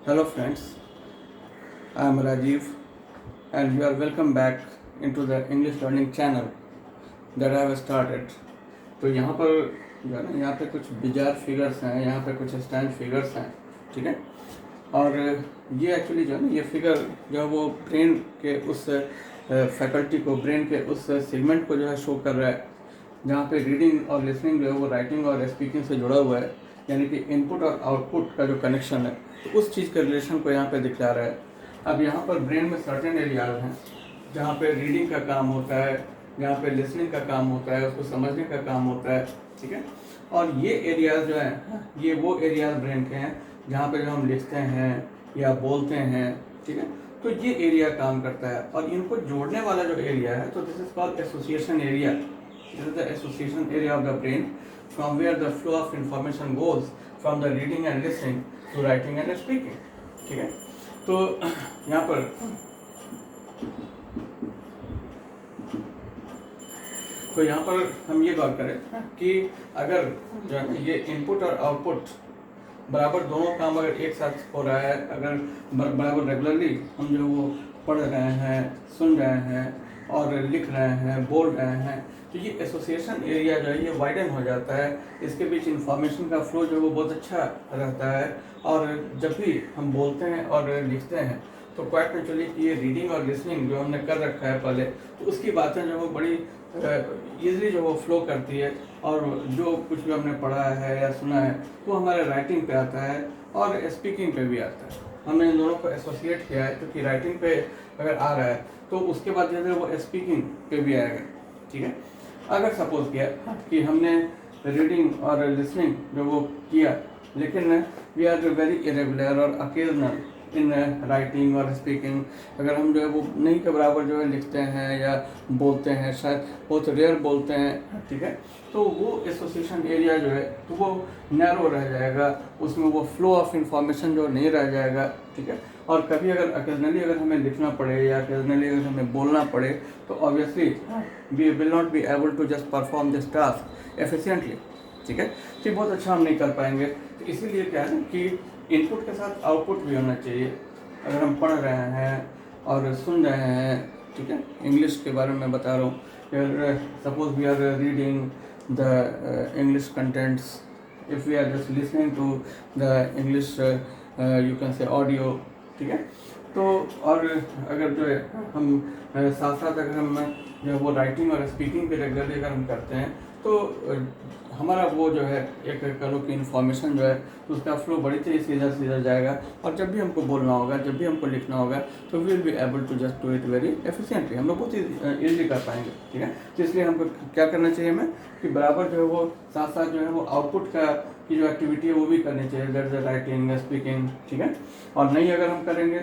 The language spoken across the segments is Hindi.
Hello friends, I am Rajiv and you are welcome back into the English learning channel that I have started. तो यहाँ पर जो है ना, यहाँ पे कुछ बिजार फिगर्स हैं, यहाँ पे कुछ स्टैंड फिगर्स हैं, ठीक है। और ये एक्चुअली जो है ना, ये फिगर जो है वो ब्रेन के उस फैकल्टी को, ब्रेन के उस सेगमेंट को जो है शो कर रहा है जहाँ पे रीडिंग और लिसनिंग जो है वो राइटिंग और स्पीकिंग से जुड़ा हुआ है, यानी कि इनपुट और आउटपुट का जो कनेक्शन है तो उस चीज़ के रिलेशन को यहाँ पे दिखला रहा है। अब यहाँ पर ब्रेन में सर्टेन एरियाज हैं जहाँ पे रीडिंग का काम होता है, जहाँ पे लिसनिंग का काम होता है, उसको समझने का काम होता है, ठीक है। और ये एरियाज जो हैं, ये वो एरियाज ब्रेन के हैं जहाँ पे जो हम लिखते हैं या बोलते हैं, ठीक है। तो ये एरिया काम करता है और इनको जोड़ने वाला जो एरिया है तो this is called association area. This is the association area of the brain from where the flow of information goes from the reading and listening to writing and speaking, ठीक है। तो यहाँ पर हम ये बात करें कि अगर जो है ये इनपुट और आउटपुट बराबर दोनों काम अगर एक साथ हो रहा है, अगर बराबर रेगुलरली हम जो वो पढ़ रहे हैं, सुन रहे हैं और लिख रहे हैं, बोल रहे हैं, तो ये एसोसिएशन एरिया जो है ये वाइडन हो जाता है। इसके बीच इंफॉर्मेशन का फ्लो जो है वो बहुत अच्छा रहता है। और जब भी हम बोलते हैं और लिखते हैं तो क्वाइट नेचुरली कि ये रीडिंग और लिसनिंग जो हमने कर रखा है पहले, तो उसकी बातें जो वो बड़ी ईजिली जो वो फ्लो करती है और जो कुछ भी हमने पढ़ा है या सुना है वो हमारे राइटिंग पे आता है और स्पीकिंग पे भी आता है। हमने इन दोनों को एसोसिएट किया है क्योंकि राइटिंग पे अगर आ रहा है तो उसके बाद जो है वो स्पीकिंग पे भी आएगा, ठीक है। अगर सपोज किया कि हमने रीडिंग और लिसनिंग जो वो किया लेकिन वी आर वेरी इरेगुलर और ओकेजनल इन राइटिंग और स्पीकिंग, अगर हम जो है वो नहीं के बराबर जो है लिखते हैं या बोलते हैं, शायद बहुत रेयर बोलते हैं, ठीक है, तो वो एसोसिएशन एरिया जो है तो वो नैरो रह जाएगा, उसमें वो फ्लो ऑफ इंफॉर्मेशन जो नहीं रह जाएगा, ठीक है। और कभी अगर ओकेजनली अगर हमें लिखना पड़े या ओकेजनली अगर हमें बोलना पड़े तो obviously we will not be able to just perform this task efficiently, ठीक है। तो बहुत अच्छा हम नहीं कर पाएंगे। तो इसीलिए क्या है कि इनपुट के साथ आउटपुट भी होना चाहिए। अगर हम पढ़ रहे हैं और सुन रहे हैं, ठीक है, इंग्लिश के बारे में बता रहा हूँ, suppose we are reading the English contents, if we are just listening to the English you can say audio, ठीक है। तो और अगर जो है हम साथ साथ अगर हम जो वो राइटिंग और स्पीकिंग पे रेगुलरली अगर हम करते हैं तो हमारा वो जो है एक करो कि इन्फॉर्मेशन जो है तो उसका फ्लो बड़ी तेज़ी से इधर से इधर जाएगा और जब भी हमको बोलना होगा, जब भी हमको लिखना होगा तो we will be able to just do it very efficiently, हम लोग बहुत ईजिली कर पाएंगे, ठीक है। तो इसलिए हमको क्या करना चाहिए हमें कि बराबर जो है वो साथ साथ जो है वो आउटपुट का की जो एक्टिविटी है वो भी करनी चाहिए, दैट इज राइटिंग, स्पीकिंग, ठीक है। और नहीं अगर हम करेंगे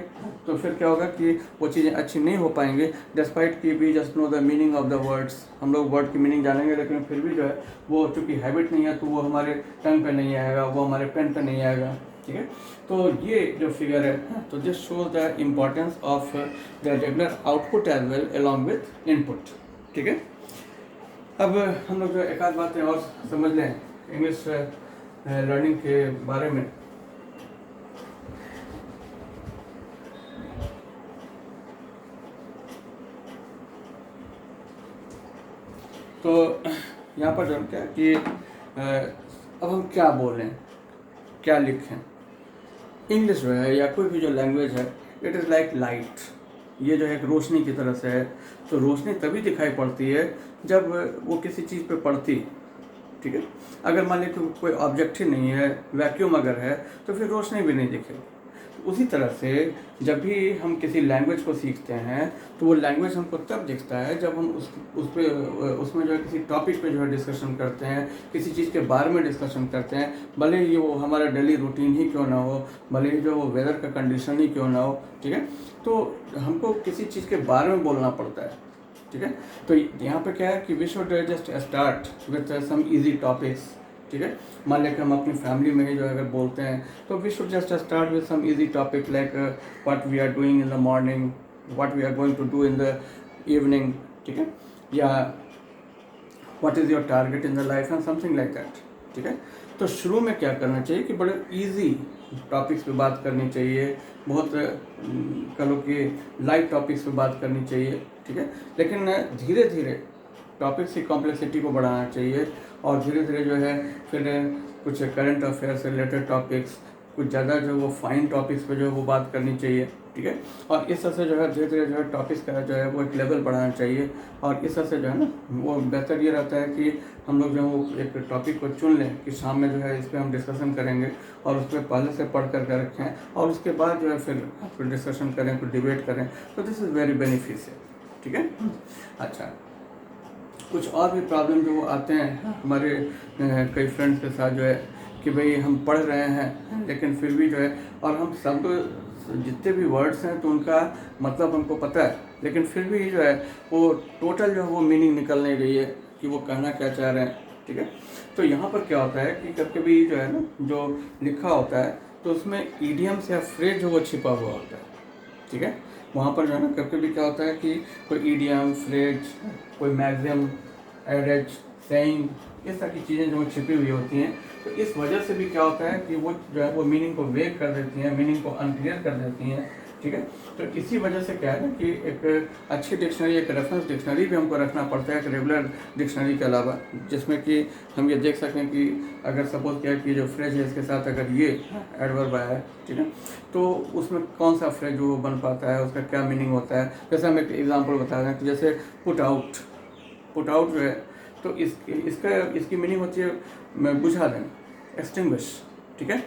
तो फिर क्या होगा कि वो चीज़ें अच्छी नहीं हो पाएंगी, डिस्पाइट कि we just know the meaning of the words, हम लोग वर्ड की मीनिंग जानेंगे लेकिन फिर भी जो है वो चूँकि हैबिट नहीं है तो वो हमारे टंग पे नहीं आएगा, वो हमारे पेन पे नहीं आएगा, ठीक है। तो ये जो फिगर है तो this shows the importance of the regular output as well along with input, ठीक है। अब हम लोग जो एक आध बातें और समझ लें इंग्लिश लर्निंग के बारे में। तो यहाँ पर जो क्या कि अब हम क्या बोलें, क्या लिखें। इंग्लिश जो है या कोई भी जो लैंग्वेज है इट इज़ लाइक लाइट, ये जो है एक रोशनी की तरह से है। तो रोशनी तभी दिखाई पड़ती है जब वो किसी चीज़ पे पड़ती, ठीक है। अगर मान लीजिए कोई ऑब्जेक्ट ही नहीं है, वैक्यूम अगर है तो फिर रोशनी भी नहीं दिखेगी। उसी तरह से जब भी हम किसी लैंग्वेज को सीखते हैं तो वो लैंग्वेज हमको तब दिखता है जब हम उसमें जो है किसी टॉपिक पे जो है डिस्कशन करते हैं, किसी चीज़ के बारे में डिस्कशन करते हैं, भले ही वो हमारा डेली रूटीन ही क्यों ना हो, भले ही जो वो वेदर का कंडीशन ही क्यों ना हो, ठीक है। तो हमको किसी चीज़ के बारे में बोलना पड़ता है, ठीक है। तो यहाँ पे क्या है कि we should just start with some easy topics, ठीक है। मान लेकर हम अपनी फैमिली में ही जो अगर बोलते हैं तो we should just start with some easy topic like what we are doing in the morning, what we are going to do in the evening, ठीक है, या what is your target in the life and something like that, ठीक है। तो शुरू में क्या करना चाहिए कि बड़े इजी टॉपिक्स पे बात करनी चाहिए, बहुत कह लो कि लाइट टॉपिक्स पे बात करनी चाहिए, ठीक है। लेकिन धीरे धीरे टॉपिक्स की कॉम्प्लेक्सिटी को बढ़ाना चाहिए और धीरे धीरे जो है फिर कुछ करंट अफेयर से रिलेटेड टॉपिक्स, कुछ ज़्यादा जो वो फाइन टॉपिक्स पे जो है वो बात करनी चाहिए, ठीक है। और इस तरह से जो है धीरे धीरे जो है टॉपिक्स का जो है वो एक लेवल बढ़ाना चाहिए और इस तरह से जो है ना वो बेहतर ये रहता है कि हम लोग जो है वो एक टॉपिक को चुन लें कि शाम में जो है इस पर हम डिस्कशन करेंगे और उस पर पहले से पढ़ करके रखें और उसके बाद जो है फिर डिस्कशन करें, फिर डिबेट करें, तो दिस इज़ वेरी बेनिफिशियल, ठीक है। अच्छा, कुछ और भी प्रॉब्लम जो आते हैं हमारे कई फ्रेंड्स के साथ जो है कि भाई हम पढ़ रहे हैं लेकिन फिर भी जो है, और हम सब जितने भी वर्ड्स हैं तो उनका मतलब हमको पता है, लेकिन फिर भी जो है वो टोटल जो है वो मीनिंग निकल नहीं रही है कि वो कहना क्या चाह रहे हैं, ठीक है। तो यहाँ पर क्या होता है कि कभी कभी जो है ना जो लिखा होता है तो उसमें ईडियम्स या फ्रेज जो वो छिपा हुआ होता है, ठीक है। वहाँ पर जो है ना कभी कभी क्या होता है कि कोई ईडियम, फ्रेज, कोई मैक्सिम, एवरेज, सेइंग, इस तरह की चीज़ें जो छिपी हुई होती हैं, तो इस वजह से भी क्या होता है कि वो जो है वो मीनिंग को वेग कर देती हैं, मीनिंग को अनक्लियर कर देती हैं, ठीक है। तो इसी वजह से क्या है ना कि एक अच्छी डिक्शनरी, एक रेफरेंस डिक्शनरी भी हमको रखना पड़ता है एक रेगुलर डिक्शनरी के अलावा, जिसमें कि हम ये देख सकें कि अगर सपोज क्या है कि जो फ्रेज है इसके साथ अगर ये एडवर्ब आया है, ठीक है, तो उसमें कौन सा फ्रेज वो बन पाता है, उसका क्या मीनिंग होता है। जैसे हम एक एग्जाम्पल बता रहे हैं कि जैसे पुट आउट जो है तो इसकी मीनिंग होती है बुझा देना, एक्सटिंग्विश, ठीक है।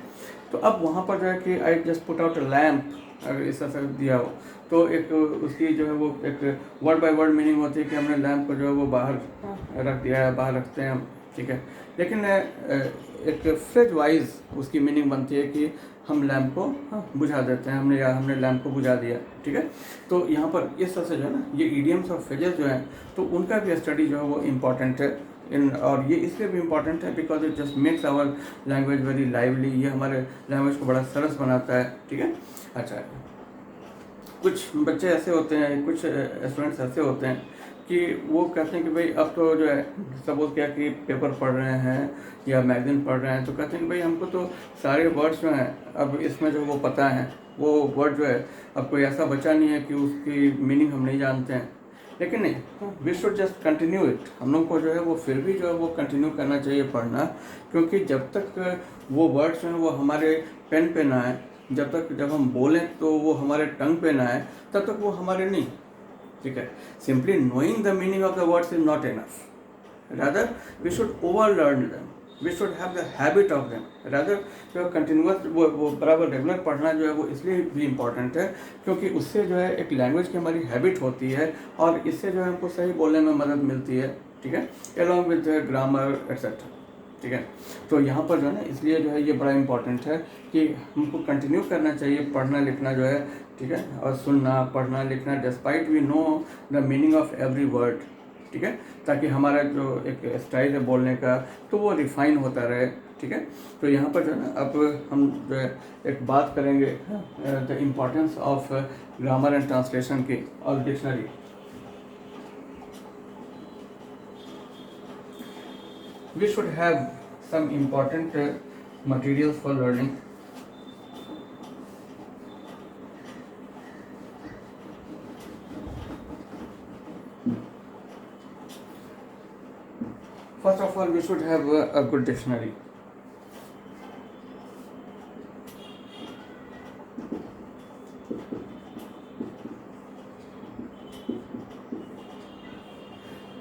तो अब वहाँ पर जो है कि I just put out a lamp, अगर इस तरह से दिया हो तो एक उसकी जो है वो एक वर्ड बाय वर्ड मीनिंग होती है कि हमने लैम्प को जो है वो बाहर रख दिया है, बाहर रखते हैं हम, ठीक है। लेकिन एक फ्रेज वाइज उसकी मीनिंग बनती है कि हम लैम्प को बुझा देते हैं, हमने लैम्प को बुझा दिया, ठीक है। तो यहाँ पर इस तरह से जो है ना ये ईडियम्स और फ्रेजेस जो हैं तो उनका भी स्टडी जो है वो इम्पॉर्टेंट है और ये इसलिए भी इम्पॉर्टेंट है because it just makes our language very lively, ये हमारे लैंग्वेज को बड़ा सरस बनाता है, ठीक है। अच्छा, कुछ बच्चे ऐसे होते हैं, कुछ स्टूडेंट्स ऐसे होते हैं कि वो कहते हैं कि भाई अब तो जो है सपोज क्या कि पेपर पढ़ रहे हैं या मैगजीन पढ़ रहे हैं तो कहते हैं कि भाई हमको तो सारे वर्ड्स जो हैं अब इसमें जो वो पता है, वो वर्ड जो है अब कोई ऐसा बचा नहीं है कि उसकी मीनिंग हम नहीं जानते हैं। लेकिन नहीं, we should just continue it, हम लोग को जो है वो फिर भी जो है वो कंटिन्यू करना चाहिए पढ़ना, क्योंकि जब तक वो वर्ड्स हैं वो हमारे पेन पे ना आए, जब हम बोलें तो वो हमारे टंग पे ना आए, तब तक वो हमारे नहीं, ठीक है। Simply knowing the meaning of the words is not enough, rather we should over learn them, we should have the habit of them, rather जो कंटिन्यूस वो बराबर रेगुलर पढ़ना जो है वो इसलिए भी इम्पॉर्टेंट है क्योंकि उससे जो है एक लैंग्वेज की हमारी हैबिट होती है और इससे जो है हमको सही बोलने में मदद मिलती है, ठीक है, अलॉन्ग विद ग्रामर एक्सेट्रा, ठीक है। तो यहाँ पर जो है ना इसलिए जो है ये बड़ा इम्पॉर्टेंट है कि हमको कंटिन्यू करना चाहिए पढ़ना लिखना जो है, ठीक है, और सुनना, पढ़ना, लिखना despite we know the meaning of every word, ठीक है, ताकि हमारा जो एक स्टाइल है बोलने का तो वो रिफाइन होता रहे, ठीक है। तो यहाँ पर जो है ना अब हम जो है एक बात करेंगे the importance of grammar and translation की और dictionary. We should have some important materials for learning. First of all, we should have a good dictionary.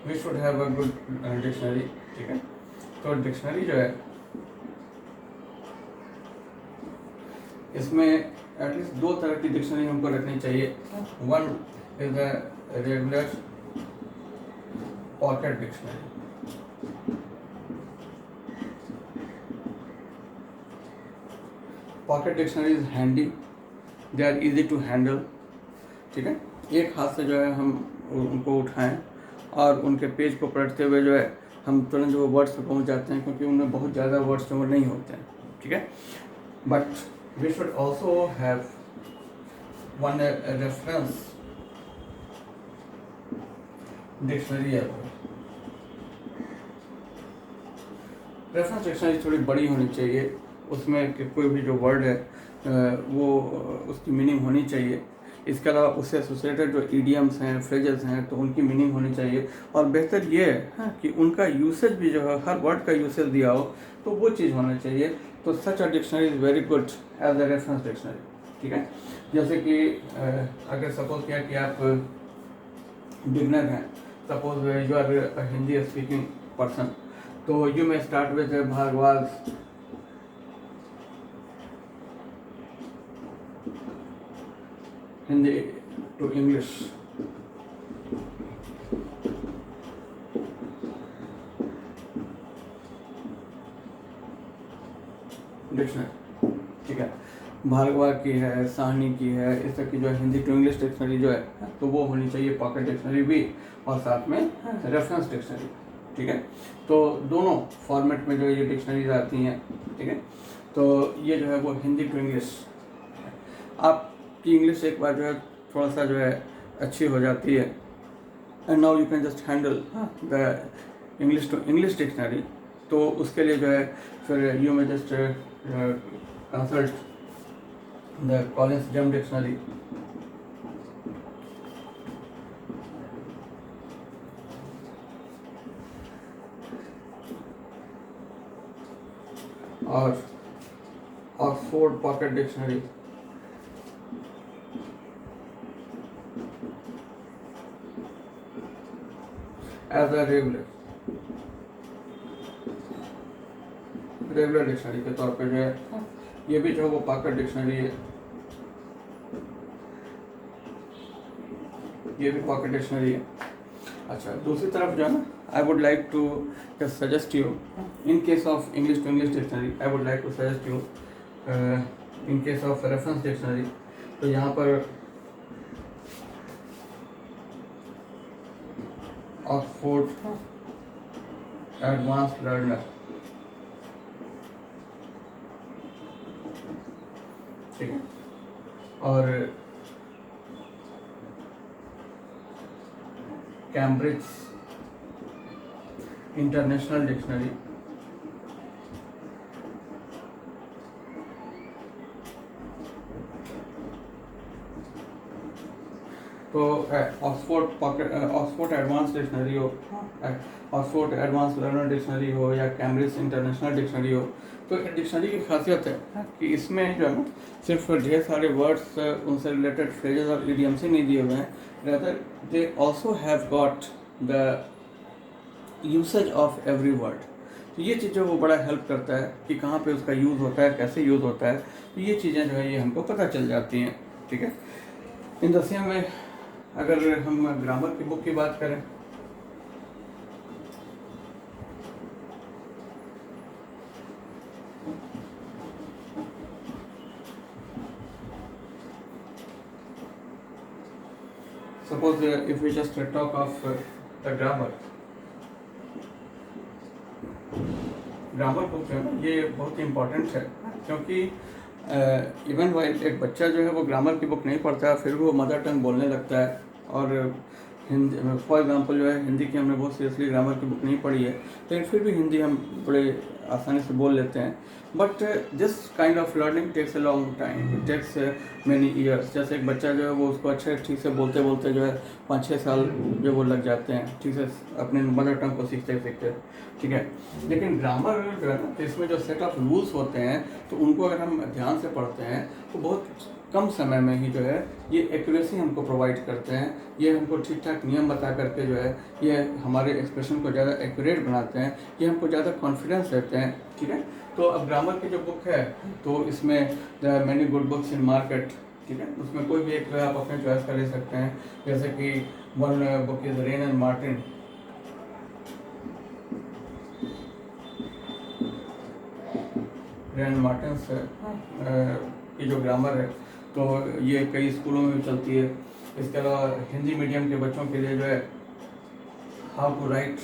We should have a good dictionary, ठीक है। तो डिक्शनरी जो है इसमें एटलीस्ट दो तरह की डिक्शनरी हमको रखनी चाहिए। One is the regular pocket dictionary. Pocket dictionary is handy, they are easy to handle, ठीक है। एक हाथ से जो है हम उनको उठाएं और उनके पेज को पलटते हुए जो है हम तुरंत जो वर्ड्स पे पहुंच जाते हैं क्योंकि उनमें बहुत ज़्यादा वर्ड्स जो नहीं होते हैं, ठीक है। But we should also have one reference dictionary. Reference dictionary थोड़ी बड़ी होनी चाहिए उसमें कोई भी जो वर्ड है वो उसकी मीनिंग होनी चाहिए। इसके अलावा उससे एसोसिएटेड जो ईडियम्स हैं, फ्रेजेस हैं, तो उनकी मीनिंग होनी चाहिए। और बेहतर ये है कि उनका यूसेज भी जो है, हर वर्ड का यूसेज दिया हो तो वो चीज़ होना चाहिए। तो such a dictionary is very good as a reference dictionary, ठीक है। जैसे कि अगर सपोज किया कि आप बिगनर हैं, suppose you are a Hindi speaking person, तो you may start with Bharadwaj Hindi to English. Dictionary, ठीक है, भार्गवा की है, साहनी की है, इस तरह की जो है हिंदी टू इंग्लिश डिक्शनरी जो है तो वो होनी चाहिए, पॉकेट डिक्शनरी भी और साथ में रेफरेंस डिक्शनरी, ठीक है। तो दोनों फॉर्मेट में जो ये डिक्शनरीज आती हैं, ठीक है। तो ये जो है वो हिंदी टू इंग्लिश, आपकी इंग्लिश एक बार जो है थोड़ा सा जो है अच्छी हो जाती है, and now you can just handle the English to English dictionary. तो उसके लिए जो है फिर you may just consult the Collins Gem dictionary, और Oxford pocket dictionary, as a regular dictionary के तौर पे जो है ये भी जो है वो पॉकेट डिक्शनरी है, ये भी पॉकेट डिक्शनरी है। अच्छा, दूसरी तरफ जो है ना, I would like to just suggest you in case of English to English dictionary, I would like to suggest you in case of reference dictionary. तो यहाँ पर ऑक्सफोर्ड एडवांस्ड लर्नर, ठीक है, और कैम्ब्रिज इंटरनेशनल डिक्शनरी, तो ऑक्सफोर्ड एडवांस डिक्शनरी हो, ऑक्सफोर्ड एडवांस लर्नर डिक्शनरी हो या कैम्ब्रिज इंटरनेशनल डिक्शनरी हो, तो डिक्शनरी की खासियत है कि इसमें जो है ना सिर्फ ढेर सारे वर्ड्स उनसे रिलेटेड फ्रेजेस और इडियम्स ही नहीं दिए हुए हैं, rather they also have got the usage of every word। तो ये चीज़ जो वो बड़ा हेल्प करता है कि कहाँ पे उसका यूज़ होता है, कैसे यूज़ होता है, तो ये चीज़ें जो है ये हमको पता चल जाती हैं, ठीक है। इन द सेम में अगर हम ग्रामर की बुक की बात करें, suppose if we just talk of the grammar book जो है ना ये बहुत ही इम्पोर्टेंट है, क्योंकि इवन वाइल एक बच्चा जो है वो ग्रामर की बुक नहीं पढ़ता है फिर भी वो मदर टंग बोलने लगता है, और हिंदी फॉर एग्जांपल जो है हिंदी की हमने बहुत सीरियसली ग्रामर की बुक नहीं पढ़ी है, लेकिन फिर भी हिंदी हम बड़े आसानी से बोल लेते हैं। But this kind of learning takes a long time, it takes many years. जैसे एक बच्चा जो है वो उसको अच्छे ठीक से बोलते बोलते जो है 5-6 साल जो वो लग जाते हैं ठीक से अपने मदर टंग को सीखते सीखते, ठीक है। लेकिन ग्रामर जो है ना, तो इसमें जो सेट ऑफ रूल्स होते हैं तो उनको अगर हम ध्यान से पढ़ते हैं तो बहुत कम समय में ही जो है ये एक्यूरेसी हमको प्रोवाइड करते हैं, ये हमको ठीक ठाक नियम बता करके जो है ये हमारे एक्सप्रेशन को ज़्यादा एक्यूरेट बनाते हैं, ये हमको ज़्यादा कॉन्फिडेंस देते हैं, ठीक है। तो अब ग्रामर की जो बुक है तो इसमें the many good books in market, ठीक है, उसमें कोई भी एक आप अपने चॉइस का ले सकते हैं। जैसे कि one book is rain and Martin, rain Martins की जो ग्रामर है तो ये कई स्कूलों में भी चलती है। इसके अलावा हिंदी मीडियम के बच्चों के लिए जो है how to write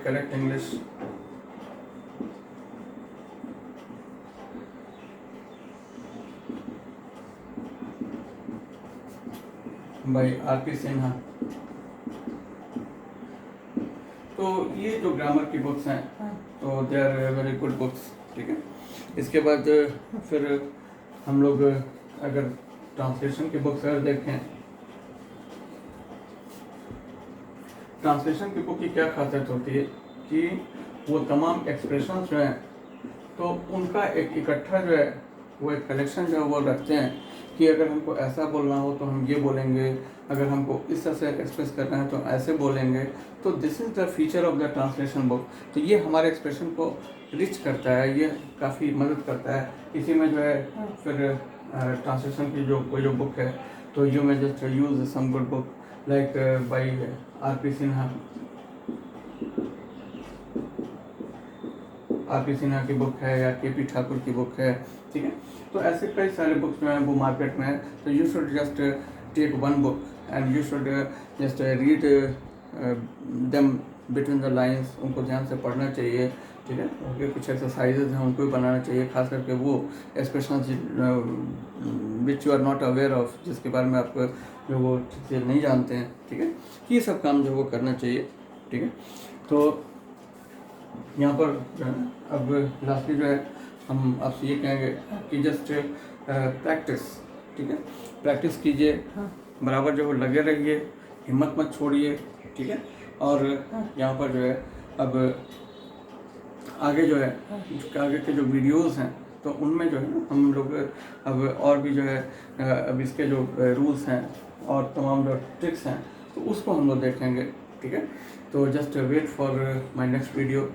correct English, by R P. Sinha. तो ये जो ग्रामर की बुक्स हैं तो they are very good books, ठीक है। इसके बाद फिर हम लोग अगर ट्रांसलेशन की बुक्स अगर देखें, ट्रांसलेशन की बुक की क्या खासियत होती है कि वो तमाम एक्सप्रेशन जो हैं तो उनका एक इकट्ठा जो है वो एक कलेक्शन जो है वो रखते हैं कि अगर हमको ऐसा बोलना हो तो हम ये बोलेंगे, अगर हमको इस तरह से एक्सप्रेस करना है तो ऐसे बोलेंगे। तो this is the feature of the translation book. तो ये हमारे एक्सप्रेशन को रिच करता है, ये काफ़ी मदद करता है। इसी में जो है फिर ट्रांसलेशन की जो कोई जो बुक है तो you may just use some good book like by R P. Sinha की बुक है या के.पी. ठाकुर की बुक है, ठीक है। तो ऐसे कई सारे बुक्स जो हैं वो मार्केट में है। तो you should just take one book and you should just read them between the lines, उनको ध्यान से पढ़ना चाहिए, ठीक है। उनके कुछ एक्सरसाइजेज हैं उनको भी बनाना चाहिए, खास करके वो expression which you are not aware of, जिसके बारे में आप जो वो ठीक से नहीं जानते हैं, ठीक है। ये सब काम जो वो करना चाहिए, ठीक है। तो यहाँ पर जो है अब लास्टली जो है हम आपसे ये कहेंगे कि जस्ट प्रैक्टिस, ठीक है। प्रैक्टिस कीजिए, बराबर जो लगे रहिए, हिम्मत मत छोड़िए, ठीक है। और यहाँ पर जो है अब आगे जो है आगे के जो वीडियोस हैं तो उनमें जो है ना हम लोग अब और भी जो है अब इसके जो रूल्स हैं और तमाम जो ट्रिक्स हैं तो उसको हम लोग देखेंगे, ठीक है। तो just wait for my next video.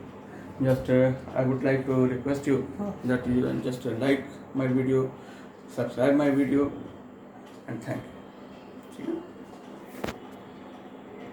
Just I would like to request you that you just like my video, subscribe my video, and thank you.